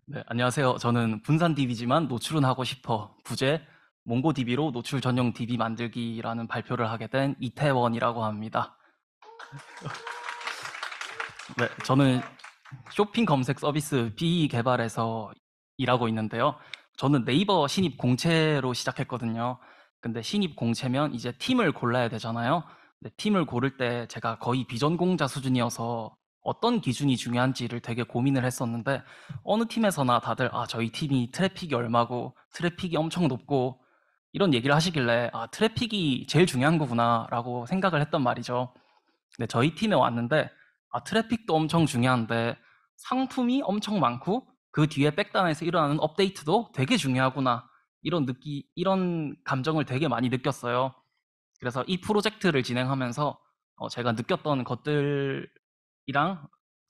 네, 안녕하세요. 저는 분산 DB지만 노출은 하고 싶어 부제 몽고DB로 노출 전용 DB 만들기라는 발표를 하게 된 이태원이라고 합니다. 네, 저는 쇼핑 검색 서비스 B 개발에서 일하고 있는데요. 저는 네이버 신입 공채로 시작했거든요. 근데 신입 공채면 이제 팀을 골라야 되잖아요. 근데 팀을 고를 때 제가 거의 비전공자 수준이어서 어떤 기준이 중요한지를 되게 고민을 했었는데 어느 팀에서나 다들 저희 팀이 트래픽이 얼마고 트래픽이 엄청 높고 이런 얘기를 하시길래 트래픽이 제일 중요한 거구나라고 생각을 했단 말이죠. 네, 저희 팀에 왔는데 트래픽도 엄청 중요한데 상품이 엄청 많고 그 뒤에 백단에서 일어나는 업데이트도 되게 중요하구나. 이런 감정을 되게 많이 느꼈어요. 그래서 이 프로젝트를 진행하면서 제가 느꼈던 것들이랑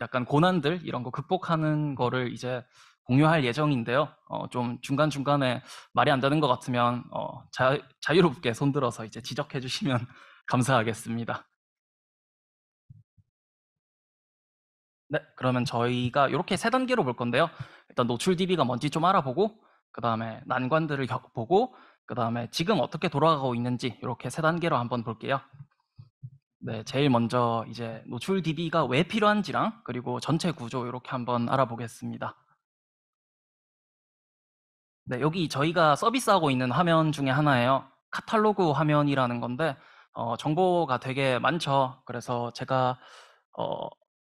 약간 고난들 이런 거 극복하는 거를 이제 공유할 예정인데요. 좀 중간중간에 말이 안 되는 것 같으면 자유롭게 손들어서 이제 지적해 주시면 감사하겠습니다. 네, 그러면 저희가 이렇게 세 단계로 볼 건데요. 일단 노출 DB가 뭔지 좀 알아보고, 그 다음에 난관들을 보고, 그 다음에 지금 어떻게 돌아가고 있는지 이렇게 세 단계로 한번 볼게요. 네, 제일 먼저 이제 노출 DB가 왜 필요한지랑 그리고 전체 구조 이렇게 한번 알아보겠습니다. 네, 여기 저희가 서비스하고 있는 화면 중에 하나예요. 카탈로그 화면이라는 건데 정보가 되게 많죠. 그래서 제가 어,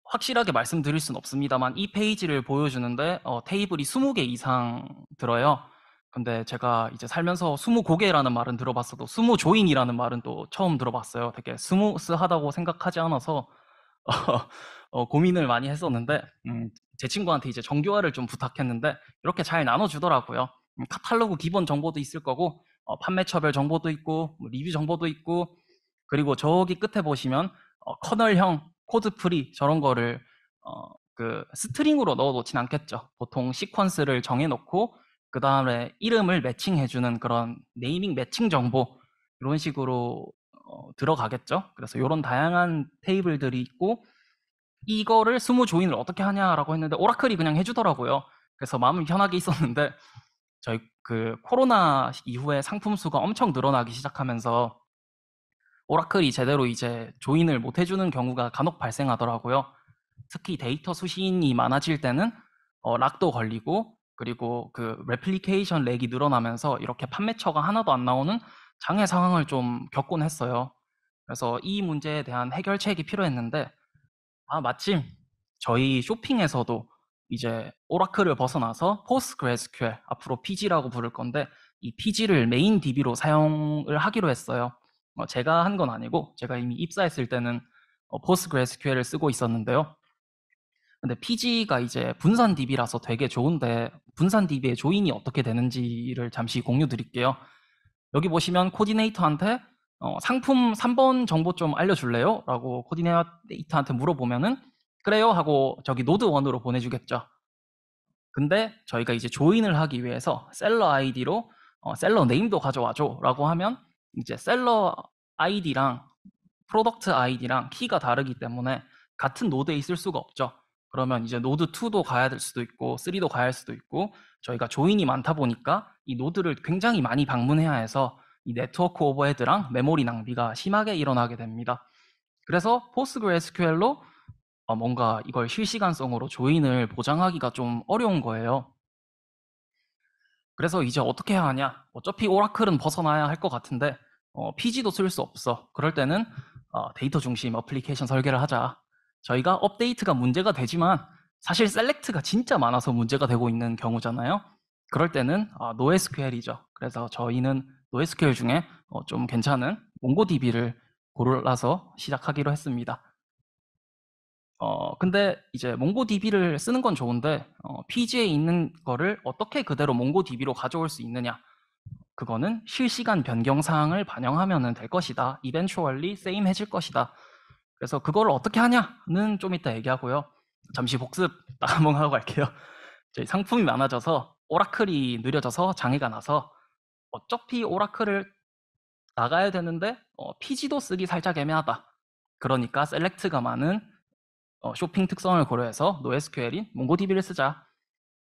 확실하게 말씀드릴 순 없습니다만 이 페이지를 보여주는데 테이블이 20개 이상 들어요. 근데 제가 이제 살면서 20고개라는 말은 들어봤어도 20조인이라는 말은 또 처음 들어봤어요. 되게 스무스하다고 생각하지 않아서 고민을 많이 했었는데 제 친구한테 이제 정교화를 좀 부탁했는데 이렇게 잘 나눠주더라고요. 카탈로그 기본 정보도 있을 거고 판매처별 정보도 있고 뭐 리뷰 정보도 있고 그리고 저기 끝에 보시면 커널형 코드 프리 저런 거를 그 스트링으로 넣어 놓진 않겠죠. 보통 시퀀스를 정해 놓고 그 다음에 이름을 매칭해주는 그런 네이밍 매칭 정보 이런 식으로 들어가겠죠. 그래서 이런 다양한 테이블들이 있고 이거를 스무 조인을 어떻게 하냐라고 했는데 오라클이 그냥 해주더라고요. 그래서 마음은 편하게 있었는데 저희 그 코로나 이후에 상품 수가 엄청 늘어나기 시작하면서 오라클이 제대로 이제 조인을 못 해주는 경우가 간혹 발생하더라고요. 특히 데이터 수신이 많아질 때는 락도 걸리고 그리고 그 레플리케이션 렉이 늘어나면서 이렇게 판매처가 하나도 안 나오는 장애 상황을 좀 겪곤 했어요. 그래서 이 문제에 대한 해결책이 필요했는데 마침 저희 쇼핑에서도 이제 오라클을 벗어나서 PostgreSQL, 앞으로 PG라고 부를 건데 이 PG를 메인 DB로 사용을 하기로 했어요. 제가 한 건 아니고 제가 이미 입사했을 때는 PostgreSQL을 쓰고 있었는데요. 근데 PG가 이제 분산 DB라서 되게 좋은데 분산 DB의 조인이 어떻게 되는지를 잠시 공유 드릴게요. 여기 보시면 코디네이터한테 상품 3번 정보 좀 알려줄래요? 라고 코디네이터한테 물어보면은 그래요 하고 저기 노드 1으로 보내주겠죠. 근데 저희가 이제 조인을 하기 위해서 셀러 아이디로 셀러 네임도 가져와줘 라고 하면 이제 셀러 아이디랑 프로덕트 아이디랑 키가 다르기 때문에 같은 노드에 있을 수가 없죠. 그러면 이제 노드 2도 가야 될 수도 있고 3도 가야 할 수도 있고 저희가 조인이 많다 보니까 이 노드를 굉장히 많이 방문해야 해서 이 네트워크 오버헤드랑 메모리 낭비가 심하게 일어나게 됩니다. 그래서 PostgreSQL로 뭔가 이걸 실시간성으로 조인을 보장하기가 좀 어려운 거예요. 그래서 이제 어떻게 해야 하냐? 어차피 오라클은 벗어나야 할 것 같은데 PG도 쓸 수 없어. 그럴 때는 데이터 중심 어플리케이션 설계를 하자. 저희가 업데이트가 문제가 되지만 사실 셀렉트가 진짜 많아서 문제가 되고 있는 경우잖아요. 그럴 때는 NoSQL이죠. 그래서 저희는 NoSQL 중에 좀 괜찮은 몽고DB를 골라서 시작하기로 했습니다. 근데 이제 몽고DB를 쓰는 건 좋은데 PG에 있는 거를 어떻게 그대로 몽고DB로 가져올 수 있느냐? 그거는 실시간 변경 사항을 반영하면 될 것이다. eventually same 해질 것이다. 그래서 그걸 어떻게 하냐는 좀 이따 얘기하고요. 잠시 복습 딱 한번 하고 갈게요. 저희 상품이 많아져서 오라클이 느려져서 장애가 나서 어차피 오라클을 나가야 되는데 PG도 쓰기 살짝 애매하다. 그러니까 셀렉트가 많은 쇼핑 특성을 고려해서 NoSQL인 몽고DB를 쓰자.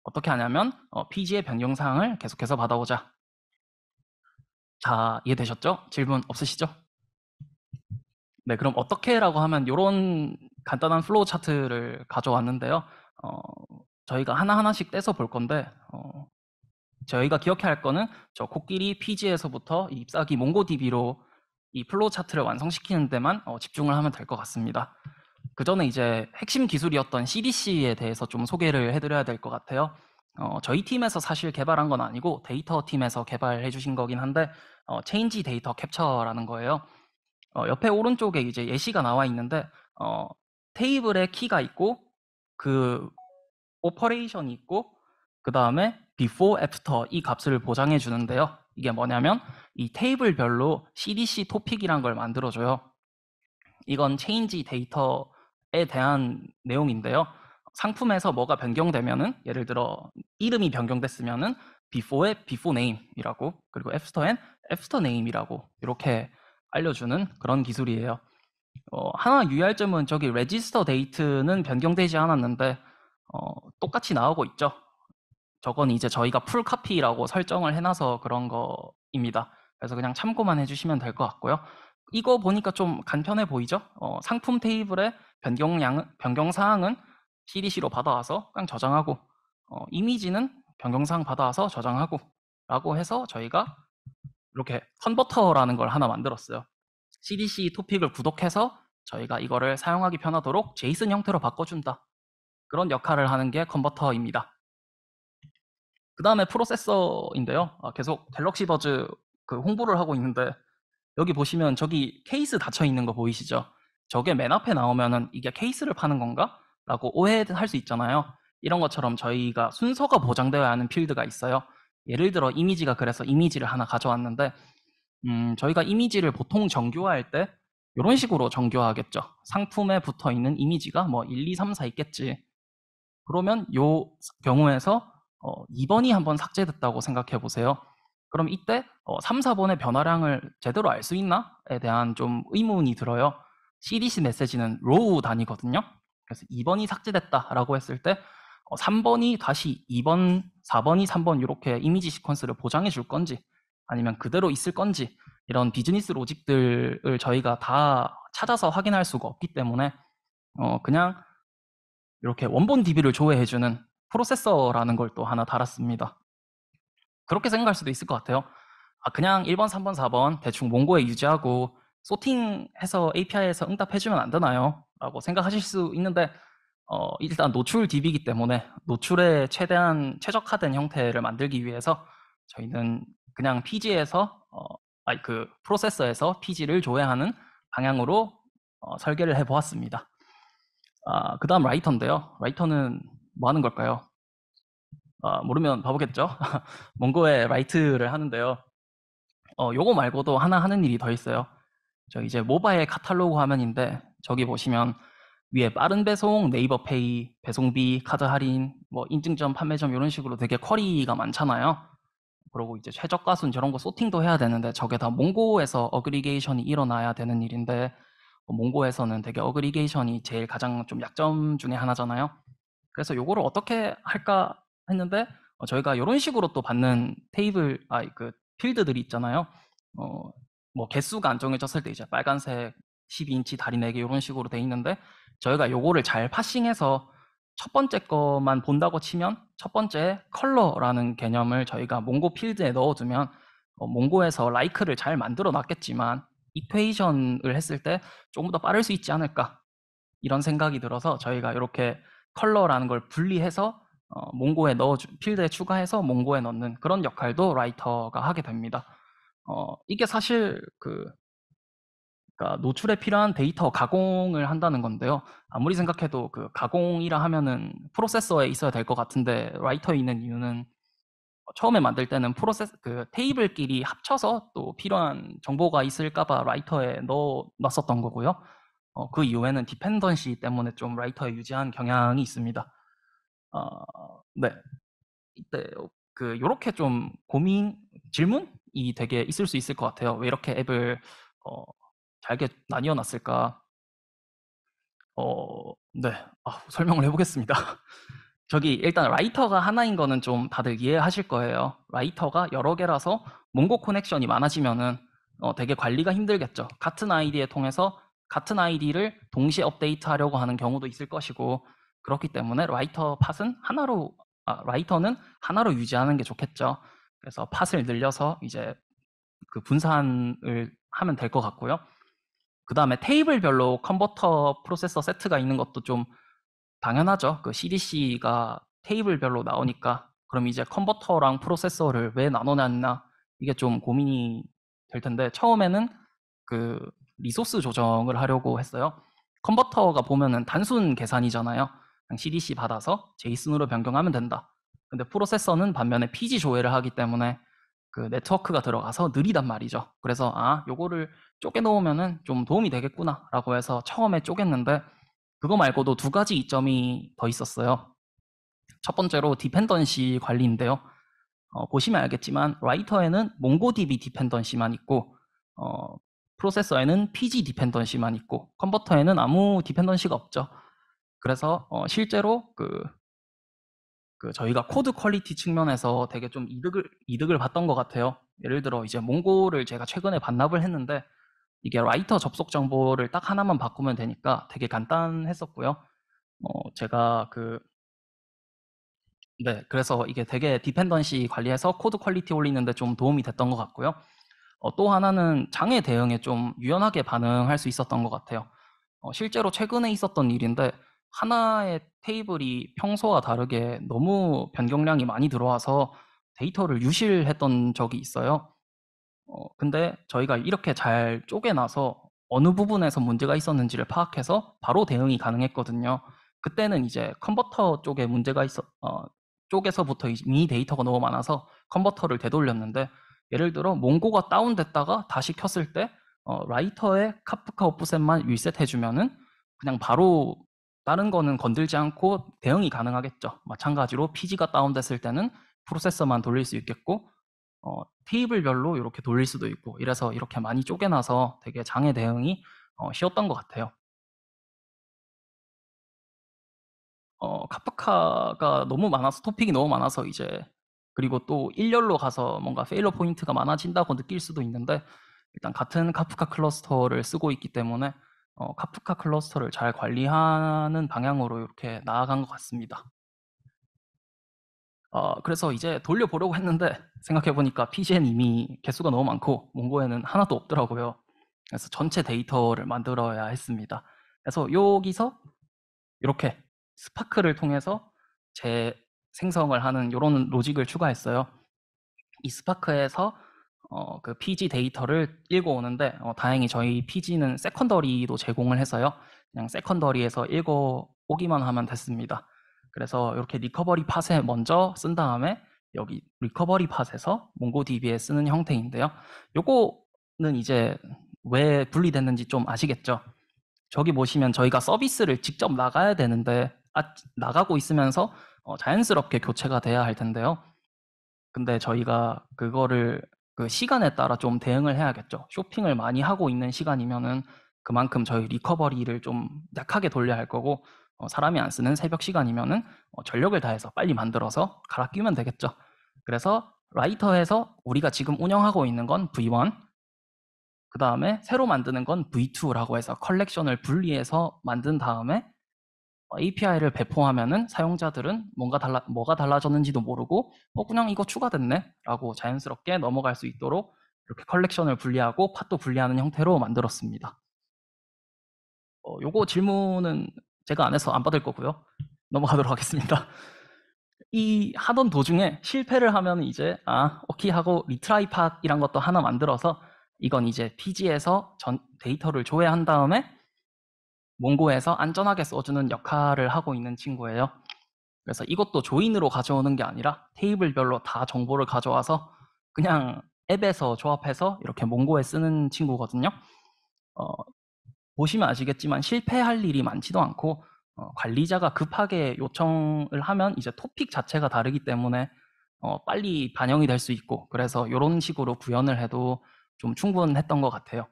어떻게 하냐면 PG의 변경 사항을 계속해서 받아오자. 자, 이해되셨죠? 질문 없으시죠? 네, 그럼 어떻게라고 하면 요런 간단한 플로우 차트를 가져왔는데요. 어, 저희가 하나하나씩 떼서 볼 건데 저희가 기억해야 할 거는 저 코끼리 PG에서부터 이 잎사귀 몽고DB로 이 플로우 차트를 완성시키는 데만 집중을 하면 될 것 같습니다. 그 전에 이제 핵심 기술이었던 CDC에 대해서 좀 소개를 해드려야 될 것 같아요. 저희 팀에서 사실 개발한 건 아니고 데이터 팀에서 개발해 주신 거긴 한데 체인지 데이터 캡처라는 거예요. 옆에 오른쪽에 이제 예시가 나와 있는데 테이블에 키가 있고 그 오퍼레이션이 있고 그 다음에 before, after 이 값을 보장해 주는데요. 이게 뭐냐면 이 테이블별로 CDC 토픽이란 걸 만들어줘요. 이건 체인지 데이터에 대한 내용인데요. 상품에서 뭐가 변경되면은 예를 들어 이름이 변경됐으면은 before에 before name이라고 그리고 after엔 after name이라고 이렇게 알려주는 그런 기술이에요. 하나 유의할 점은 저기 register date는 변경되지 않았는데 똑같이 나오고 있죠. 저건 이제 저희가 풀 카피라고 설정을 해놔서 그런 거입니다. 그래서 그냥 참고만 해주시면 될 것 같고요. 이거 보니까 좀 간편해 보이죠? 상품 테이블의 변경 사항은 CDC로 받아와서 그냥 저장하고 이미지는 변경 사항 받아와서 저장하고 라고 해서 저희가 이렇게 컨버터라는 걸 하나 만들었어요. CDC 토픽을 구독해서 저희가 이거를 사용하기 편하도록 제이슨 형태로 바꿔준다. 그런 역할을 하는 게 컨버터입니다. 그 다음에 프로세서인데요. 계속 갤럭시 버즈 그 홍보를 하고 있는데 여기 보시면 저기 케이스 닫혀 있는 거 보이시죠? 저게 맨 앞에 나오면은 이게 케이스를 파는 건가? 라고 오해할 수 있잖아요. 이런 것처럼 저희가 순서가 보장되어야 하는 필드가 있어요. 예를 들어 이미지가 그래서 이미지를 하나 가져왔는데 저희가 이미지를 보통 정교화할 때 이런 식으로 정교화하겠죠. 상품에 붙어 있는 이미지가 뭐 1, 2, 3, 4 있겠지. 그러면 요 경우에서 2번이 한번 삭제됐다고 생각해 보세요. 그럼 이때 3, 4번의 변화량을 제대로 알 수 있나에 대한 좀 의문이 들어요. CDC 메시지는 로우 단위거든요. 그래서 2번이 삭제됐다라고 했을 때 3번이 다시 2번, 4번이 3번 이렇게 이미지 시퀀스를 보장해 줄 건지 아니면 그대로 있을 건지 이런 비즈니스 로직들을 저희가 다 찾아서 확인할 수가 없기 때문에 그냥 이렇게 원본 DB를 조회해주는 프로세서라는 걸 또 하나 달았습니다. 그렇게 생각할 수도 있을 것 같아요. 그냥 1번, 3번, 4번 대충 몽고에 유지하고 소팅해서 API에서 응답해주면 안 되나요? 라고 생각하실 수 있는데 일단 노출 DB이기 때문에 노출에 최대한 최적화된 형태를 만들기 위해서 저희는 그냥 PG에서 그 프로세서에서 PG를 조회하는 방향으로 설계를 해보았습니다. 그 다음 라이터인데요. 라이터는 뭐 하는 걸까요? 모르면 바보겠죠? 몽고에 라이트를 하는데요. 요거 말고도 하나 하는 일이 더 있어요. 저 이제 모바일 카탈로그 화면인데 저기 보시면 위에 빠른 배송, 네이버 페이, 배송비, 카드 할인, 뭐 인증점, 판매점 이런 식으로 되게 쿼리가 많잖아요. 그리고 이제 최저가순 저런 거 소팅도 해야 되는데 저게 다 몽고에서 어그리게이션이 일어나야 되는 일인데 몽고에서는 되게 어그리게이션이 제일 가장 좀 약점 중에 하나잖아요. 그래서 요거를 어떻게 할까 했는데 저희가 이런 식으로 또 받는 테이블 그 필드들이 있잖아요. 뭐 개수가 안 정해졌을 때 이제 빨간색 12인치 다리 4개 이런 식으로 돼 있는데 저희가 요거를 잘 파싱해서 첫 번째 것만 본다고 치면 첫 번째 컬러라는 개념을 저희가 몽고 필드에 넣어두면 몽고에서 라이크를 잘 만들어 놨겠지만 이퀘이션을 했을 때 조금 더 빠를 수 있지 않을까 이런 생각이 들어서 저희가 이렇게 컬러라는 걸 분리해서 몽고에 필드에 추가해서 몽고에 넣는 그런 역할도 라이터가 하게 됩니다. 이게 사실 그러니까 노출에 필요한 데이터 가공을 한다는 건데요. 아무리 생각해도 그 가공이라 하면은 프로세서에 있어야 될 것 같은데 라이터에 있는 이유는 처음에 만들 때는 그 테이블끼리 합쳐서 또 필요한 정보가 있을까봐 라이터에 놨었던 거고요. 그 이후에는 디펜던시 때문에 좀 라이터에 유지한 경향이 있습니다. 네. 이때 요렇게 좀 질문이 되게 있을 수 있을 것 같아요. 왜 이렇게 앱을 잘게 나뉘어 놨을까? 네. 설명을 해보겠습니다. 저기 일단 라이터가 하나인 거는 좀 다들 이해하실 거예요. 라이터가 여러 개라서 몽고 커넥션이 많아지면은 되게 관리가 힘들겠죠. 같은 아이디에 통해서 같은 아이디를 동시에 업데이트하려고 하는 경우도 있을 것이고, 그렇기 때문에 라이터는 하나로 유지하는 게 좋겠죠. 그래서 팟을 늘려서 이제 그 분산을 하면 될 것 같고요. 그 다음에 테이블별로 컨버터 프로세서 세트가 있는 것도 좀 당연하죠. 그 CDC가 테이블별로 나오니까. 그럼 이제 컨버터랑 프로세서를 왜 나눠놨나, 이게 좀 고민이 될 텐데, 처음에는 그 리소스 조정을 하려고 했어요. 컨버터가 보면은 단순 계산이잖아요. 그냥 CDC 받아서 제이슨으로 변경하면 된다. 근데 프로세서는 반면에 PG 조회를 하기 때문에 그 네트워크가 들어가서 느리단 말이죠. 그래서 요거를 쪼개 놓으면은 좀 도움이 되겠구나라고 해서 처음에 쪼갰는데, 그거 말고도 두 가지 이점이 더 있었어요. 첫 번째로 디펜던시 관리인데요. 보시면 알겠지만 라이터에는 몽고DB 디펜던시만 있고, 프로세서에는 PG 디펜던시만 있고, 컨버터에는 아무 디펜던시가 없죠. 그래서 실제로 저희가 코드 퀄리티 측면에서 되게 좀 이득을 봤던 것 같아요. 예를 들어 이제 몽고를 제가 최근에 반납을 했는데, 이게 라이터 접속 정보를 딱 하나만 바꾸면 되니까 되게 간단했었고요. 제가 네, 그래서 이게 되게 디펜던시 관리해서 코드 퀄리티 올리는데 좀 도움이 됐던 것 같고요. 또 하나는 장애 대응에 좀 유연하게 반응할 수 있었던 것 같아요. 실제로 최근에 있었던 일인데, 하나의 테이블이 평소와 다르게 너무 변경량이 많이 들어와서 데이터를 유실했던 적이 있어요. 근데 저희가 이렇게 잘 쪼개놔서 어느 부분에서 문제가 있었는지를 파악해서 바로 대응이 가능했거든요. 그때는 이제 컨버터 쪽에 쪽에서부터 이미 데이터가 너무 많아서 컨버터를 되돌렸는데, 예를 들어 몽고가 다운됐다가 다시 켰을 때 라이터에 카프카 오프셋만 리셋해주면은 그냥 바로 다른 거는 건들지 않고 대응이 가능하겠죠. 마찬가지로 PG가 다운됐을 때는 프로세서만 돌릴 수 있겠고, 테이블별로 이렇게 돌릴 수도 있고, 이래서 이렇게 많이 쪼개놔서 되게 장애 대응이 쉬웠던 것 같아요. 카프카가 너무 많아서, 토픽이 너무 많아서 이제, 그리고 또 일렬로 가서 뭔가 페일러 포인트가 많아진다고 느낄 수도 있는데, 일단 같은 카프카 클러스터를 쓰고 있기 때문에 카프카 클러스터를 잘 관리하는 방향으로 이렇게 나아간 것 같습니다. 그래서 이제 돌려보려고 했는데, 생각해보니까 PG엔 이미 개수가 너무 많고 몽고에는 하나도 없더라고요. 그래서 전체 데이터를 만들어야 했습니다. 그래서 여기서 이렇게 스파크를 통해서 재생성을 하는 이런 로직을 추가했어요. 이 스파크에서 그 PG 데이터를 읽어오는데, 다행히 저희 PG는 세컨더리도 제공을 해서요. 그냥 세컨더리에서 읽어오기만 하면 됐습니다. 그래서 이렇게 리커버리 팟에 먼저 쓴 다음에 여기 리커버리 팟에서 몽고DB에 쓰는 형태인데요. 요거는 이제 왜 분리됐는지 좀 아시겠죠? 저기 보시면 저희가 서비스를 직접 나가야 되는데, 나가고 있으면서 자연스럽게 교체가 돼야 할 텐데요. 근데 저희가 그거를 그 시간에 따라 좀 대응을 해야겠죠. 쇼핑을 많이 하고 있는 시간이면은 그만큼 저희 리커버리를 좀 약하게 돌려야 할 거고, 사람이 안 쓰는 새벽 시간이면은 전력을 다해서 빨리 만들어서 갈아 끼우면 되겠죠. 그래서 라이터에서 우리가 지금 운영하고 있는 건 V1, 그 다음에 새로 만드는 건 V2라고 해서 컬렉션을 분리해서 만든 다음에 API를 배포하면은 사용자들은 뭐가 달라졌는지도 모르고 그냥 이거 추가됐네 라고 자연스럽게 넘어갈 수 있도록 이렇게 컬렉션을 분리하고 팟도 분리하는 형태로 만들었습니다. 요거 질문은 제가 안 해서 안 받을 거고요. 넘어가도록 하겠습니다. 이 하던 도중에 실패를 하면 이제 오케이 하고 리트라이 팟이란 것도 하나 만들어서, 이건 이제 PG에서 데이터를 조회한 다음에 몽고에서 안전하게 써주는 역할을 하고 있는 친구예요. 그래서 이것도 조인으로 가져오는 게 아니라 테이블별로 다 정보를 가져와서 그냥 앱에서 조합해서 이렇게 몽고에 쓰는 친구거든요. 어, 보시면 아시겠지만 실패할 일이 많지도 않고, 관리자가 급하게 요청을 하면 이제 토픽 자체가 다르기 때문에 빨리 반영이 될 수 있고, 그래서 이런 식으로 구현을 해도 좀 충분했던 것 같아요.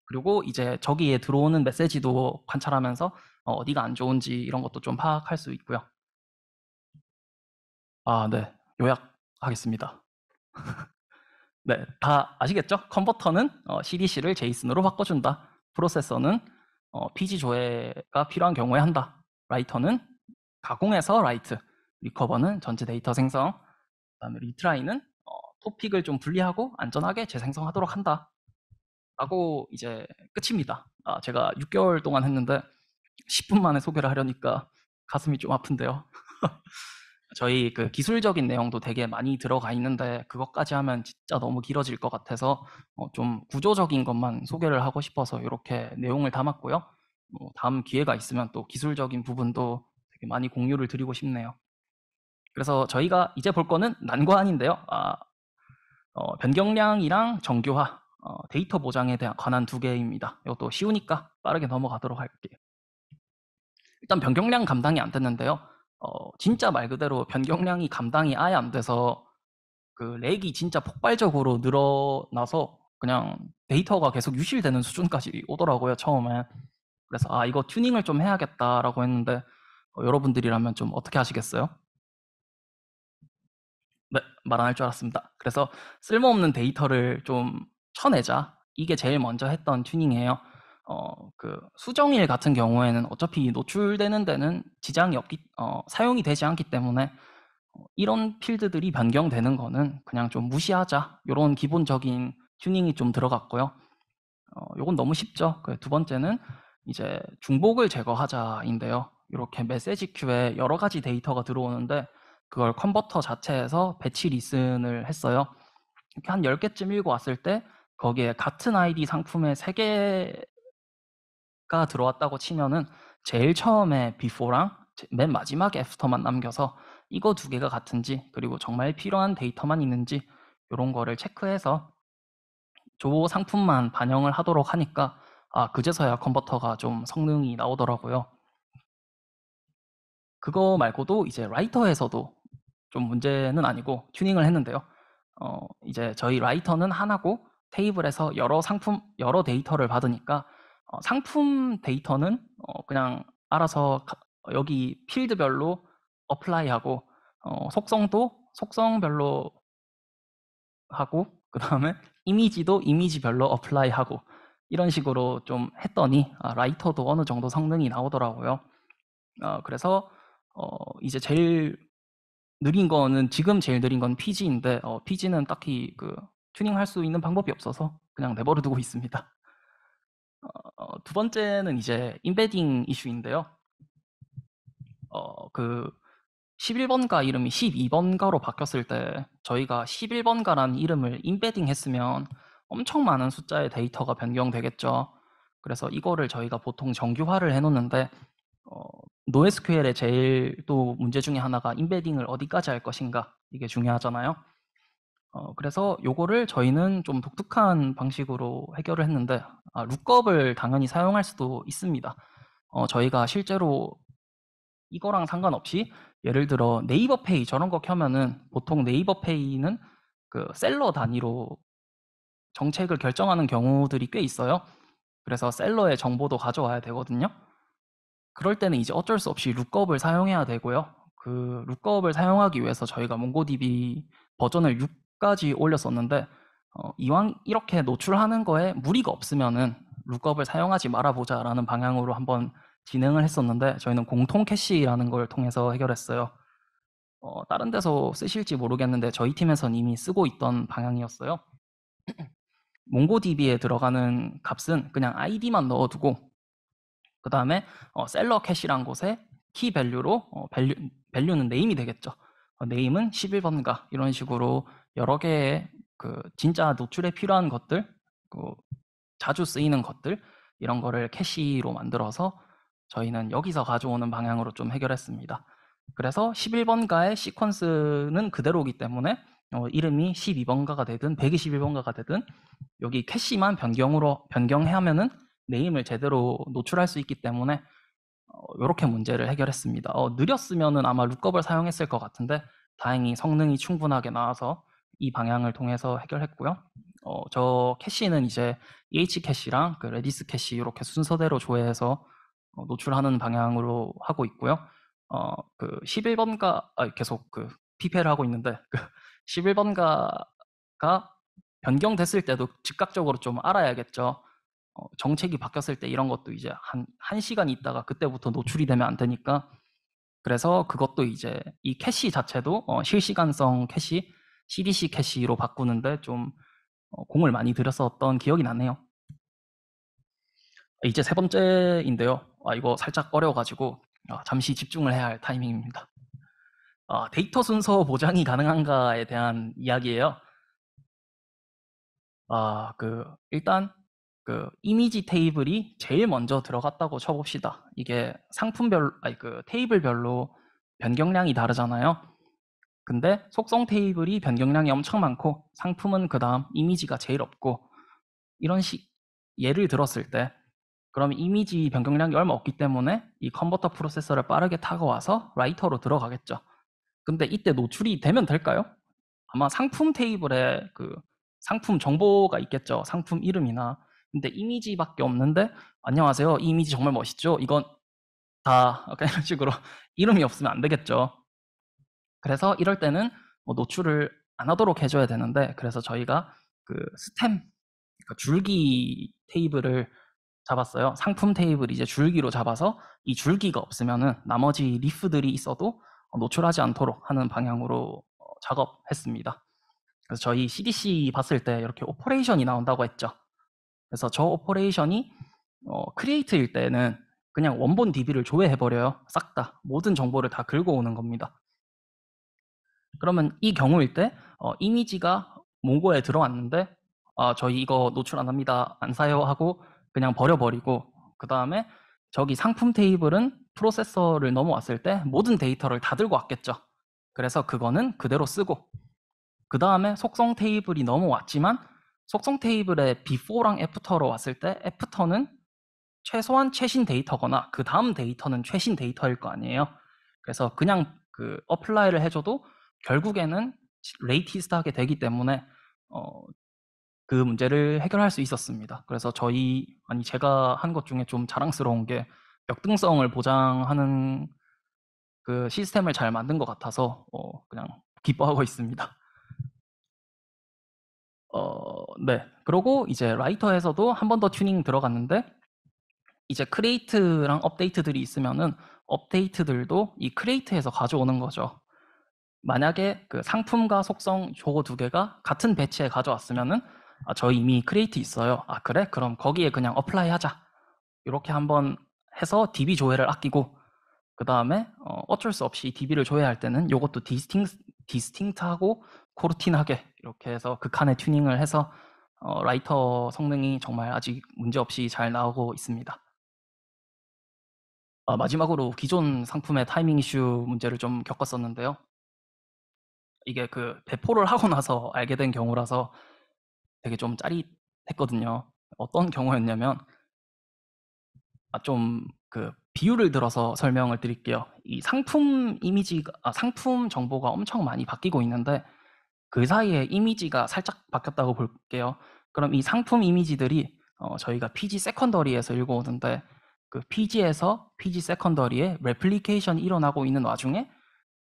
그리고 이제 저기에 들어오는 메시지도 관찰하면서 어디가 안 좋은지 이런 것도 좀 파악할 수 있고요. 네. 요약하겠습니다. 네, 다 아시겠죠? 컨버터는 CDC를 JSON으로 바꿔준다. 프로세서는 PG 조회가 필요한 경우에 한다. 라이터는 가공해서 라이트, 리커버는 전체 데이터 생성, 그다음에 리트라이는 토픽을 좀 분리하고 안전하게 재생성하도록 한다. 라고 이제 끝입니다. 제가 6개월 동안 했는데 10분 만에 소개를 하려니까 가슴이 좀 아픈데요. 저희 그 기술적인 내용도 되게 많이 들어가 있는데 그것까지 하면 진짜 너무 길어질 것 같아서 좀 구조적인 것만 소개를 하고 싶어서 이렇게 내용을 담았고요. 다음 기회가 있으면 또 기술적인 부분도 되게 많이 공유를 드리고 싶네요. 그래서 저희가 이제 볼 거는 난관인데요. 변경량이랑 정교화, 데이터 보장에 대한 관한 두 개입니다. 이것도 쉬우니까 빠르게 넘어가도록 할게요. 일단 변경량 감당이 안 됐는데요. 진짜 말 그대로 변경량이 감당이 아예 안 돼서 그 렉이 진짜 폭발적으로 늘어나서 그냥 데이터가 계속 유실되는 수준까지 오더라고요, 처음에. 그래서 이거 튜닝을 좀 해야겠다라고 했는데 여러분들이라면 좀 어떻게 하시겠어요? 네, 말 안 할 줄 알았습니다. 그래서 쓸모없는 데이터를 좀 쳐내자. 이게 제일 먼저 했던 튜닝이에요. 그 수정일 같은 경우에는 어차피 노출되는 데는 지장이 없기, 사용이 되지 않기 때문에 이런 필드들이 변경되는 거는 그냥 좀 무시하자. 이런 기본적인 튜닝이 좀 들어갔고요. 요건 너무 쉽죠. 그 두 번째는 이제 중복을 제거하자인데요. 이렇게 메시지 큐에 여러 가지 데이터가 들어오는데 그걸 컨버터 자체에서 배치 리슨을 했어요. 이렇게 한 10개쯤 읽고 왔을 때 거기에 같은 아이디 상품의 3개가 들어왔다고 치면은 제일 처음에 before랑 맨 마지막에 after만 남겨서 이거 2개가 같은지 그리고 정말 필요한 데이터만 있는지 이런 거를 체크해서 조 상품만 반영을 하도록 하니까 그제서야 컨버터가 좀 성능이 나오더라고요. 그거 말고도 이제 라이터에서도 좀 문제는 아니고 튜닝을 했는데요. 이제 저희 라이터는 하나고 테이블에서 여러 데이터를 받으니까 상품 데이터는 그냥 알아서 여기 필드별로 어플라이하고 속성도 속성별로 하고 그다음에 이미지도 이미지별로 어플라이하고 이런 식으로 좀 했더니 라이터도 어느 정도 성능이 나오더라고요. 그래서 이제 제일 느린 거는 지금 제일 느린 건 PG인데 PG는 딱히 그 튜닝할 수 있는 방법이 없어서 그냥 내버려 두고 있습니다. 두 번째는 이제 임베딩 이슈인데요. 그 11번가 이름이 12번가로 바뀌었을 때 저희가 11번가라는 이름을 임베딩 했으면 엄청 많은 숫자의 데이터가 변경되겠죠. 그래서 이거를 저희가 보통 정규화를 해놓는데 NoSQL의 제일 또 문제 중에 하나가 임베딩을 어디까지 할 것인가 이게 중요하잖아요. 그래서 요거를 저희는 좀 독특한 방식으로 해결을 했는데 룩업을 당연히 사용할 수도 있습니다. 저희가 실제로 이거랑 상관없이 예를 들어 네이버 페이 저런 거 켜면은 보통 네이버 페이는 그 셀러 단위로 정책을 결정하는 경우들이 꽤 있어요. 그래서 셀러의 정보도 가져와야 되거든요. 그럴 때는 이제 어쩔 수 없이 룩업을 사용해야 되고요. 그 룩업을 사용하기 위해서 저희가 몽고DB 버전을 6까지 올렸었는데 이왕 이렇게 노출하는 거에 무리가 없으면은 룩업을 사용하지 말아보자라는 방향으로 한번 진행을 했었는데 저희는 공통 캐시라는 걸 통해서 해결했어요. 다른 데서 쓰실지 모르겠는데 저희 팀에선 이미 쓰고 있던 방향이었어요. 몽고DB에 들어가는 값은 그냥 아이디만 넣어두고 그 다음에 셀러 캐시란 곳에 키 밸류로 밸류는 네임이 되겠죠. 네임은 11번가 이런 식으로 여러 개의 그 진짜 노출에 필요한 것들 그 자주 쓰이는 것들 이런 거를 캐시로 만들어서 저희는 여기서 가져오는 방향으로 좀 해결했습니다. 그래서 11번가의 시퀀스는 그대로이기 때문에 이름이 12번가가 되든 121번가가 되든 여기 캐시만 변경하면은 네임을 제대로 노출할 수 있기 때문에 이렇게 문제를 해결했습니다. 느렸으면은 아마 룩업을 사용했을 것 같은데 다행히 성능이 충분하게 나와서 이 방향을 통해서 해결했고요. 저 캐시는 이제 EH 캐시랑 그 레디스 캐시 이렇게 순서대로 조회해서 노출하는 방향으로 하고 있고요. 11번가 계속 PPL을 하고 있는데 11번가가 변경됐을 때도 즉각적으로 좀 알아야겠죠. 정책이 바뀌었을 때 이런 것도 이제 한 시간 있다가 그때부터 노출이 되면 안 되니까, 그래서 그것도 이제 이 캐시 자체도 실시간성 캐시, CDC 캐시로 바꾸는데 좀 공을 많이 들였었던 기억이 나네요. 이제 세 번째인데요. 이거 살짝 어려워가지고 잠시 집중을 해야 할 타이밍입니다. 데이터 순서 보장이 가능한가에 대한 이야기예요. 일단 이미지 테이블이 제일 먼저 들어갔다고 쳐봅시다. 이게 테이블별로 변경량이 다르잖아요. 근데 속성 테이블이 변경량이 엄청 많고 상품은 그 다음 이미지가 제일 없고, 이런 예를 들었을 때, 그럼 이미지 변경량이 얼마 없기 때문에 이 컨버터 프로세서를 빠르게 타고 와서 라이터로 들어가겠죠. 근데 이때 노출이 되면 될까요? 아마 상품 테이블에 상품 정보가 있겠죠. 상품 이름이나. 근데 이미지밖에 없는데, 안녕하세요, 이 이미지 정말 멋있죠? 이건 다 약간 이런 식으로 이름이 없으면 안 되겠죠. 그래서 이럴 때는 노출을 안 하도록 해줘야 되는데, 그래서 저희가 스템, 줄기 테이블을 잡았어요. 상품 테이블 이제 줄기로 잡아서 이 줄기가 없으면은 나머지 리프들이 있어도 노출하지 않도록 하는 방향으로 작업했습니다. 그래서 저희 CDC 봤을 때 이렇게 오퍼레이션이 나온다고 했죠. 그래서 저 오퍼레이션이 크리에이트일 때는 그냥 원본 DB를 조회해버려요. 싹 다 모든 정보를 다 긁어오는 겁니다. 그러면 이 경우일 때 이미지가 몽고에 들어왔는데 저희 이거 노출 안 합니다, 안 사요 하고 그냥 버려버리고, 그 다음에 저기 상품 테이블은 프로세서를 넘어왔을 때 모든 데이터를 다 들고 왔겠죠. 그래서 그거는 그대로 쓰고, 그 다음에 속성 테이블이 넘어왔지만 속성 테이블에 before랑 after로 왔을 때 after는 최소한 최신 데이터거나 그 다음 데이터는 최신 데이터일 거 아니에요. 그래서 그냥 어플라이를 해줘도 결국에는 레이티스트하게 되기 때문에 그 문제를 해결할 수 있었습니다. 그래서 제가 한 것 중에 좀 자랑스러운 게 역등성을 보장하는 그 시스템을 잘 만든 것 같아서 그냥 기뻐하고 있습니다. 네. 그리고 이제 라이터에서도 한 번 더 튜닝 들어갔는데, 이제 크리에이트랑 업데이트들이 있으면은 업데이트들도 이 크리에이트에서 가져오는 거죠. 만약에 상품과 속성 저거 두 개가 같은 배치에 가져왔으면은 저희 이미 크리에이트 있어요. 그래? 그럼 거기에 그냥 어플라이 하자. 이렇게 한번 해서 DB 조회를 아끼고, 그 다음에 어쩔 수 없이 DB를 조회할 때는 이것도 디스팅트하고 코르틴하게 이렇게 해서 극한의 튜닝을 해서 라이터 성능이 정말 아직 문제없이 잘 나오고 있습니다. 마지막으로 기존 상품의 타이밍 이슈 문제를 좀 겪었었는데요. 이게 배포를 하고 나서 알게 된 경우라서 되게 좀 짜릿했거든요. 어떤 경우였냐면, 좀 비유를 들어서 설명을 드릴게요. 이 상품 정보가 엄청 많이 바뀌고 있는데 그 사이에 이미지가 살짝 바뀌었다고 볼게요. 그럼 이 상품 이미지들이 저희가 PG 세컨더리에서 읽어오는데, PG에서 PG 세컨더리에 레플리케이션이 일어나고 있는 와중에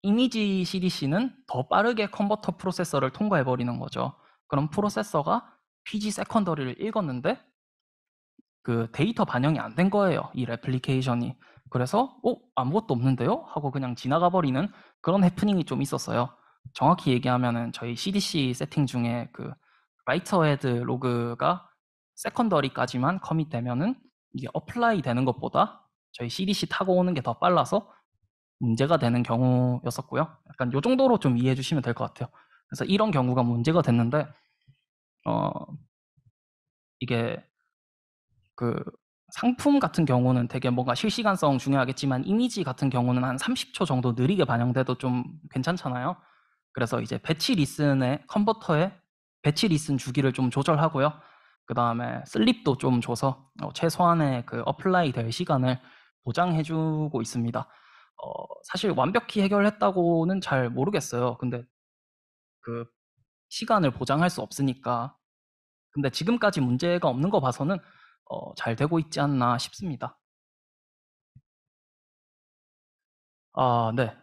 이미지 CDC는 더 빠르게 컨버터 프로세서를 통과해버리는 거죠. 그럼 프로세서가 PG 세컨더리를 읽었는데 데이터 반영이 안 된 거예요, 이 레플리케이션이. 그래서 아무것도 없는데요? 하고 그냥 지나가 버리는 그런 해프닝이 좀 있었어요. 정확히 얘기하면은 저희 CDC 세팅 중에 라이터 헤드 로그가 세컨더리까지만 커밋되면은 이게 어플라이 되는 것보다 저희 CDC 타고 오는 게 더 빨라서 문제가 되는 경우였었고요. 약간 요 정도로 좀 이해해 주시면 될 것 같아요. 그래서 이런 경우가 문제가 됐는데 이게 상품 같은 경우는 되게 뭔가 실시간성 중요하겠지만 이미지 같은 경우는 한 30초 정도 느리게 반영돼도 좀 괜찮잖아요. 그래서 이제 컨버터에 배치 리슨 주기를 좀 조절하고요. 그 다음에 슬립도 좀 줘서 최소한의 어플라이 될 시간을 보장해주고 있습니다. 사실 완벽히 해결했다고는 잘 모르겠어요. 근데 시간을 보장할 수 없으니까. 근데 지금까지 문제가 없는 거 봐서는 잘 되고 있지 않나 싶습니다. 네.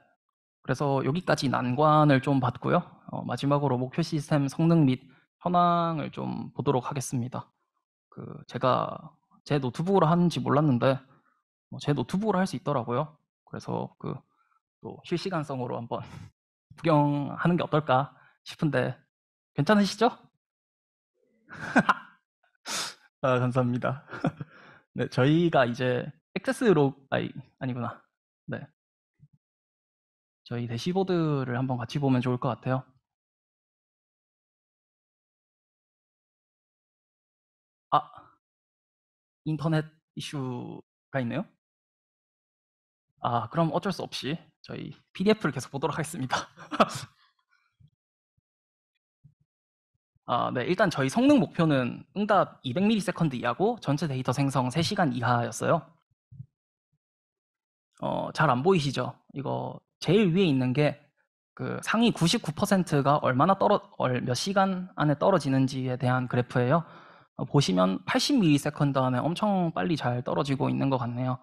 그래서 여기까지 난관을 좀 봤고요. 마지막으로 목표 시스템 성능 및 현황을 좀 보도록 하겠습니다. 제가 제 노트북으로 하는지 몰랐는데 제 노트북으로 할 수 있더라고요. 그래서 또 실시간성으로 한번 구경하는 게 어떨까 싶은데 괜찮으시죠? 감사합니다. 네, 저희가 이제 아니구나. 네, 저희 대시보드를 한번 같이 보면 좋을 것 같아요. 아, 인터넷 이슈가 있네요. 그럼 어쩔 수 없이 저희 PDF를 계속 보도록 하겠습니다. 네, 일단 저희 성능 목표는 응답 200ms 이하고 전체 데이터 생성 3시간 이하였어요. 잘 안 보이시죠? 이거 제일 위에 있는 게 상위 99%가 몇 시간 안에 떨어지는지에 대한 그래프예요. 보시면 80ms 안에 엄청 빨리 잘 떨어지고 있는 것 같네요.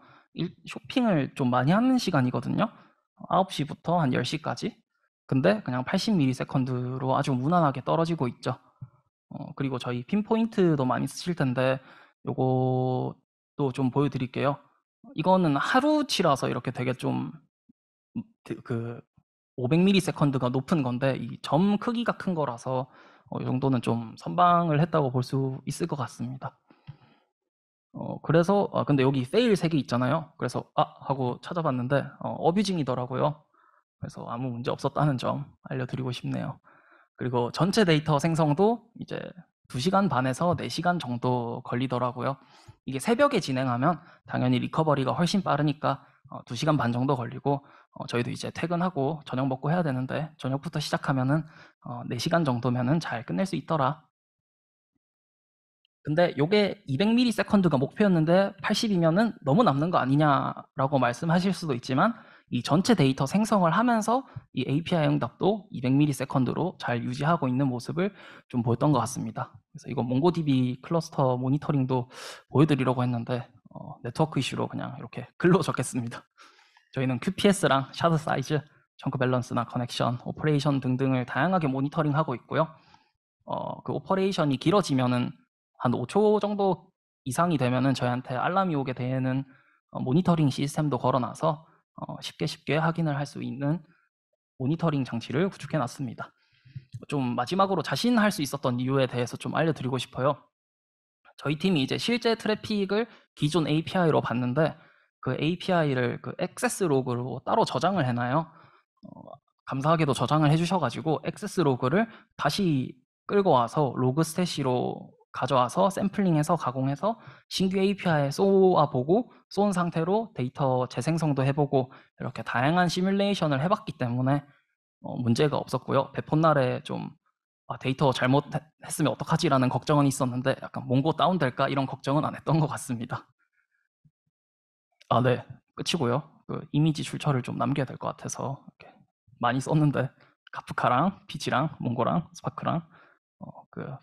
쇼핑을 좀 많이 하는 시간이거든요. 9시부터 한 10시까지. 근데 그냥 80ms로 아주 무난하게 떨어지고 있죠. 그리고 저희 핀포인트도 많이 쓰실 텐데 요것도 좀 보여드릴게요. 이거는 하루치라서 이렇게 되게 좀 500ms가 높은 건데 이 점 크기가 큰 거라서 이 정도는 좀 선방을 했다고 볼 수 있을 것 같습니다. 그래서 근데 여기 fail 3개 있잖아요. 그래서 하고 찾아봤는데 어뷰징이더라고요. 그래서 아무 문제 없었다는 점 알려드리고 싶네요. 그리고 전체 데이터 생성도 이제 2시간 반에서 4시간 정도 걸리더라고요. 이게 새벽에 진행하면 당연히 리커버리가 훨씬 빠르니까 2시간 반 정도 걸리고 저희도 이제 퇴근하고 저녁 먹고 해야 되는데 저녁부터 시작하면은 4시간 정도면은 잘 끝낼 수 있더라. 근데 요게 200ms가 목표였는데 80이면은 너무 남는 거 아니냐라고 말씀하실 수도 있지만 이 전체 데이터 생성을 하면서 이 API 응답도 200ms로 잘 유지하고 있는 모습을 좀 보였던 것 같습니다. 그래서 이거 몽고DB 클러스터 모니터링도 보여드리려고 했는데 네트워크 이슈로 그냥 이렇게 글로 적겠습니다. 저희는 QPS랑 샤드 사이즈, 청크 밸런스나 커넥션, 오퍼레이션 등등을 다양하게 모니터링하고 있고요. 오퍼레이션이 길어지면은 한 5초 정도 이상이 되면은 저희한테 알람이 오게 되는 모니터링 시스템도 걸어놔서 쉽게 확인을 할 수 있는 모니터링 장치를 구축해 놨습니다. 좀 마지막으로 자신할 수 있었던 이유에 대해서 좀 알려드리고 싶어요. 저희 팀이 이제 실제 트래픽을 기존 API로 봤는데 그 API를 액세스 로그로 따로 저장을 해놔요. 감사하게도 저장을 해주셔가지고 액세스 로그를 다시 끌고 와서 로그 스태시로 가져와서 샘플링해서 가공해서 신규 API에 쏘아보고 쏜 상태로 데이터 재생성도 해보고 이렇게 다양한 시뮬레이션을 해봤기 때문에 문제가 없었고요. 배포날에 좀 데이터 잘못했으면 어떡하지라는 걱정은 있었는데 약간 몽고 다운될까 이런 걱정은 안 했던 것 같습니다. 네. 끝이고요. 이미지 출처를 좀 남겨야 될 것 같아서 이렇게 많이 썼는데 카프카랑 피치랑 몽고랑 스파크랑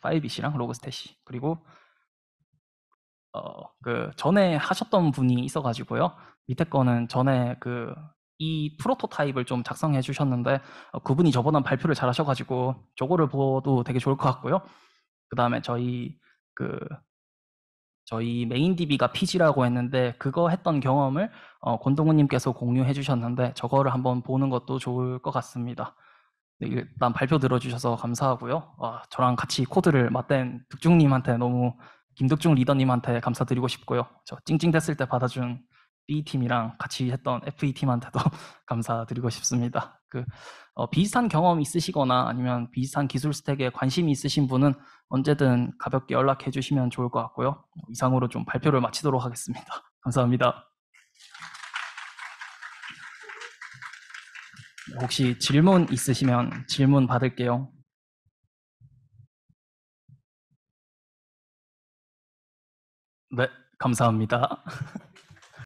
5BC랑 로그스탯이 그리고 전에 하셨던 분이 있어가지고요. 밑에 거는 전에 이 프로토타입을 좀 작성해 주셨는데 그분이 저보다 발표를 잘 하셔가지고 저거를 보도 되게 좋을 것 같고요. 그 다음에 저희 메인 DB가 PG라고 했는데 그거 했던 경험을 권동우님께서 공유해 주셨는데 저거를 한번 보는 것도 좋을 것 같습니다. 네, 일단 발표 들어주셔서 감사하고요. 저랑 같이 코드를 맞댄 득중님한테 너무 김득중 리더님한테 감사드리고 싶고요. 저 찡찡댔을 때 받아준 B팀이랑 같이 했던 FE팀한테도 감사드리고 싶습니다. 비슷한 경험 있으시거나 아니면 비슷한 기술 스택에 관심이 있으신 분은 언제든 가볍게 연락해 주시면 좋을 것 같고요. 이상으로 좀 발표를 마치도록 하겠습니다. 감사합니다. 혹시 질문 있으시면 질문 받을게요. 네, 감사합니다.